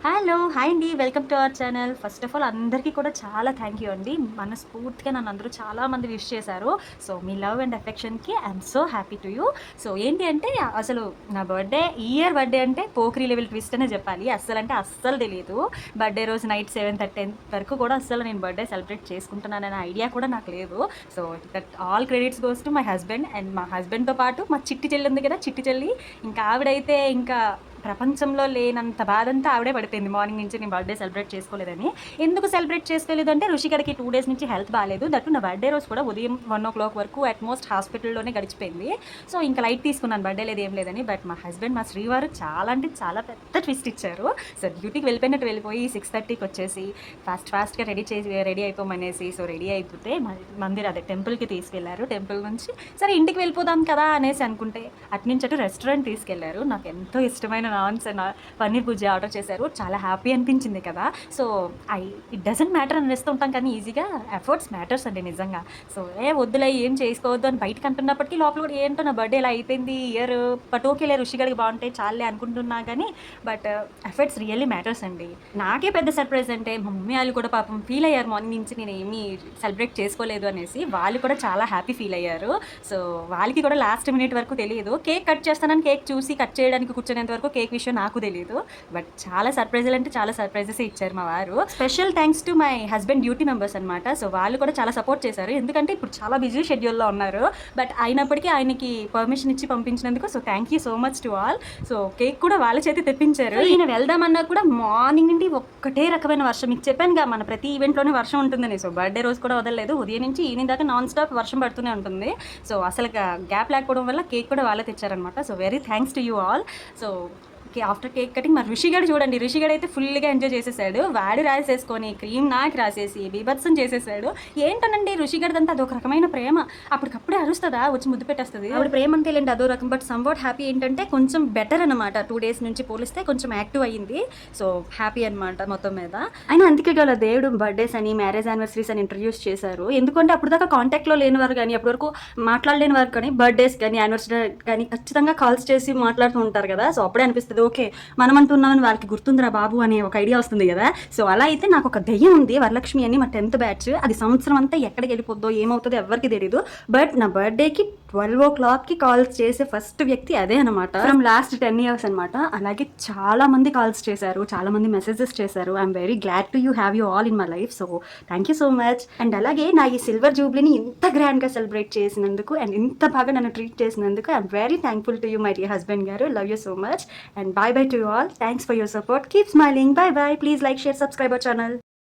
Hello! Hi అండి. Welcome to our channel. First of all అందరికీ కూడా చాలా థ్యాంక్ యూ అండి. మనస్ఫూర్తిగా నన్ను అందరూ చాలామంది విష్ చేశారు. సో, మీ లవ్ అండ్ అఫెక్షన్‌కి I'm so happy to you. So, ఏంటి అంటే అసలు నా బర్త్‌డే ఈ ఇయర్ బర్త్‌డే అంటే పోకిరి లెవెల్ ట్విస్ట్ అనే చెప్పాలి. అస్సలంటే అస్సలు తెలీదు. బర్త్‌డే రోజు నైట్ 7:30 వరకు కూడా అస్సలు నేను బర్త్‌డే సెలబ్రేట్ చేసుకుంటున్నాననే ఐడియా కూడా నాకు లేదు. So, that all credits goes to my husband and మా హస్బెండ్‌తో పాటు మా చిట్టి చెల్లి ఉంది కదా! చిట్టి చెల్లి ఇంకా ఆవిడైతే ఇంకా ప్రపంచంలో లేనంత బాధంతా ఆవిడే పడిపోయింది మార్నింగ్ నుంచి నేను బర్త్‌డే సెలబ్రేట్ చేసుకోలేదని. ఎందుకు సెలబ్రేట్ చేసుకోలేదంటే రుషిగడికి 2 డేస్ నుంచి హెల్త్ బాలేదు. దట్టు నా బర్త్‌డే రోజు కూడా ఉదయం 1:00 వరకు అట్ మోస్ట్ హాస్పిటల్‌లోనే గడిచిపోయింది. సో, ఇంక లైట్ తీసుకున్నాను బర్త్‌డే లేదు ఏం లేదని. బట్ మా హస్బెండ్ మా శ్రీవారు చాలా అంటే చాలా పెద్ద ట్విస్ట్ ఇచ్చారు. సో, డ్యూటీకి వెళ్ళిపోయినట్టు వెళ్ళిపోయి 6:30కి వచ్చేసి ఫాస్ట్‌గా రెడీ అయిపోమనేసి సో, రెడీ అయిపోతే అదే టెంపుల్‌కి తీసుకెళ్లారు. టెంపుల్ నుంచి సరే ఇంటికి వెళ్ళిపోదాం కదా అనేసి అనుకుంటే అటునుంచి అటు రెస్టారెంట్ తీసుకెళ్లారు. నాకు ఎంతో ఇష్టమైన నాన్స్ అండ్ పన్నీర్ భుజియా ఆర్డర్ చేశారు. చాలా హ్యాపీ అనిపించింది కదా! సో, ఇట్ డజంట్ మ్యాటర్ అనేస్తూ ఉంటాం కానీ ఈజీగా ఎఫర్ట్స్ మ్యాటర్స్ అండి నిజంగా. సో, వద్దులే ఏం చేసుకోవద్దు అని బయటకి అంటున్నప్పటికీ లోపల కూడా ఏంటో నా బర్త్‌డే ఇలా అయిపోయింది ఈ ఇయర్ బట్ ఓకేలే రుషిగడికి బాగుంటాయి చాలులే అనుకుంటున్నా కానీ బట్ ఎఫర్ట్స్ రియల్లీ మ్యాటర్స్ అండి. నాకే పెద్ద సర్ప్రైజ్ అంటే మా మమ్మీ వాళ్ళు కూడా పాపం ఫీల్ అయ్యారు మార్నింగ్ నుంచి నేను ఏమీ సెలబ్రేట్ చేసుకోలేదు అనేసి. వాళ్ళు కూడా చాలా హ్యాపీ ఫీల్ అయ్యారు. సో, వాళ్ళకి కూడా లాస్ట్ మినిట్ వరకు తెలియదు. కేక్ కట్ చేస్తానని కేక్ చూసి కట్ చేయడానికి కూర్చునేంత వరకు కేక్ విషయం నాకు తెలీదు. బట్ చాలా సర్ప్రైజులు అంటే చాలా సర్ప్రైజెస్ ఇచ్చారు మా వారు. Special thanks to my husband duty members అనమాట. సో, వాళ్ళు కూడా చాలా సపోర్ట్ చేశారు. ఎందుకంటే ఇప్పుడు చాలా బిజీ షెడ్యూల్‌లో ఉన్నారు. బట్ అయినప్పటికీ ఆయనకి పర్మిషన్ ఇచ్చి పంపించినందుకు so, thank you so much to all. So, cake కూడా వాళ్ళ చేతే తెప్పించారు. ఈయన వెళ్దామన్నా కూడా మార్నింగ్ నుండి ఒక్కటే రకమైన వర్షం. మీకు చెప్పానుగా మన ప్రతి ఈవెంట్‌లోనే వర్షం ఉంటుందని. సో, బర్త్‌డే రోజు కూడా వదలలేదు. ఉదయం నుంచి ఈవినింగ్ దాకా నాన్ స్టాప్ వర్షం పడుతూనే ఉంటుంది. సో, అసలు గ్యాప్ లేకపోవడం వల్ల కేక్ కూడా వాళ్ళే తెచ్చారనమాట. So, very thanks to you all. So, after cake cutting మరి రిషిగడు చూడండి. రిషిగడు అయితే ఫుల్గా ఎంజాయ్ చేసేసాడు. వాడి రాసేసుకొని క్రీమ్ నాకు రాసేసి బీభత్సం చేసేసాడు. ఏంటనండి రుషిగడిదంతా అదొక రకమైన ప్రేమ. అప్పటికప్పుడే అరుస్తుందా వచ్చి ముద్దు పెట్టేస్తుంది. ఆవిడ ప్రేమ అంతే లేండి అదో రకం. బట్ సమ్వాట్ హ్యాపీ ఏంటంటే కొంచెం బెటర్ అనమాట. 2 డేస్ నుంచి పోలిస్తే కొంచెం యాక్టివ్ అయ్యింది. సో, హ్యాపీ అనమాట మొత్తం మీద. అయినా అందుకే గల దేవుడు బర్త్డేస్ అని మ్యారేజ్ యానివర్సరీస్ అని ఇంట్రడ్యూస్ చేశారు. ఎందుకంటే అప్పుడు దాకా కాంటాక్ట్లో లేని వారు కానీ అప్పటి వరకు మాట్లాడలేని వారు కానీ బర్త్డేస్ కానీ యానివర్సరీ కానీ ఖచ్చితంగా కాల్స్ చేసి మాట్లాడుతూ ఉంటారు కదా. సో, అప్పుడే అనిపిస్తుంది ఓకే మనం అంటున్నామని వాళ్ళకి గుర్తుందిరా బాబు అనే ఒక ఐడియా వస్తుంది కదా. సో, అలా అయితే నాకు ఒక దయ్యం ఉంది వరలక్ష్మి అని మా 10th బ్యాచ్. అది సంవత్సరం అంతా ఎక్కడికి వెళ్ళిపోద్దో ఏమవుతుందో ఎవరికి తెలియదు. బట్ నా బర్త్డేకి 12:00కి కాల్స్ చేసే ఫస్ట్ వ్యక్తి అదే అనమాట. ఫ్రమ్ లాస్ట్ 10 years అనమాట. అలాగే చాలా మంది కాల్స్ చేశారు, చాలా మంది మెసేజెస్ చేశారు. I'm very glad to have you all in my life. So, thank you so much. And అలాగే నా ఈ సిల్వర్ జూబ్లీని ఇంత గ్రాండ్గా సెలబ్రేట్ చేసినందుకు అండ్ ఇంత బాగా నన్ను ట్రీట్ చేసినందుకు I'm very thankful to you my dear husband గారు. Love you so much and bye to you all. Thanks for your support. Keep smiling. Bye. Please like, share, subscribe our channel.